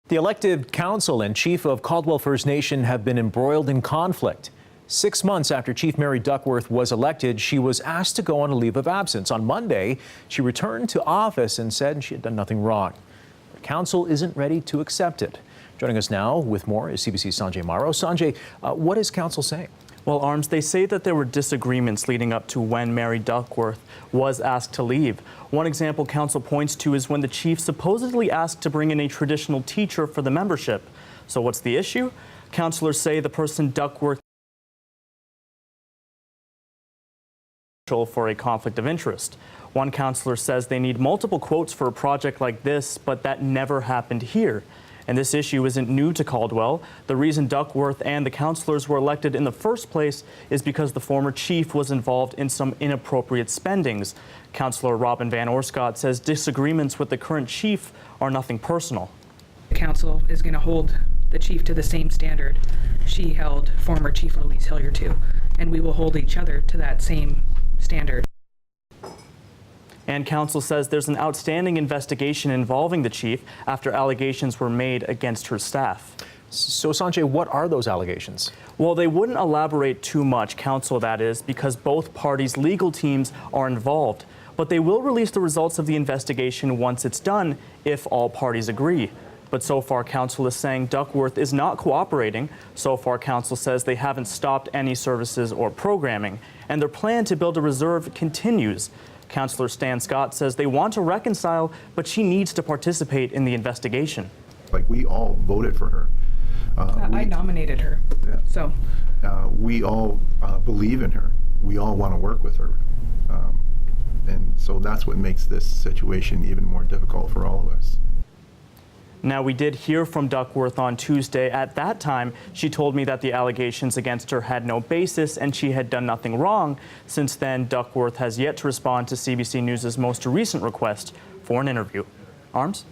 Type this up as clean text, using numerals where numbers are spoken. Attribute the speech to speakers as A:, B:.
A: The elected council and chief of Caldwell First Nation have been embroiled in conflict. 6 months after Chief Mary Duckworth was elected, she was asked to go on a leave of absence. On Monday, she returned to office and said she had done nothing wrong. The council isn't ready to accept it. Joining us now with more is CBC's Sanjay Maru. Sanjay, what is council saying?
B: Well, Arms, they say that there were disagreements leading up to when Mary Duckworth was asked to leave. One example council points to is when the chief supposedly asked to bring in a traditional teacher for the membership. So what's the issue? Councillors say the person Duckworth for a conflict of interest. One councillor says they need multiple quotes for a project like this, but that never happened here. And this issue isn't new to Caldwell. The reason Duckworth and the councillors were elected in the first place is because the former chief was involved in some inappropriate spendings. Councillor Robin Van Orscott says disagreements with the current chief are nothing personal.
C: The council is going to hold the chief to the same standard she held former Chief Louise Hillier to, and we will hold each other to that same standard.
B: And council says there's an outstanding investigation involving the chief after allegations were made against her staff.
A: So, Sanjay, what are those allegations?
B: Well, they wouldn't elaborate too much, council that is, because both parties' legal teams are involved. But they will release the results of the investigation once it's done, if all parties agree. But so far, council is saying Duckworth is not cooperating. So far, council says they haven't stopped any services or programming. And their plan to build a reserve continues. Councillor Stan Scott says they want to reconcile, but she needs to participate in the investigation.
D: Like, we all voted for her.
C: I nominated her.
D: Yeah.
C: So
D: we all believe in her. We all want to work with her. And so that's what makes this situation even more difficult for all of us.
B: Now, we did hear from Duckworth on Tuesday. At that time, she told me that the allegations against her had no basis and she had done nothing wrong. Since then, Duckworth has yet to respond to CBC News' most recent request for an interview. Arms?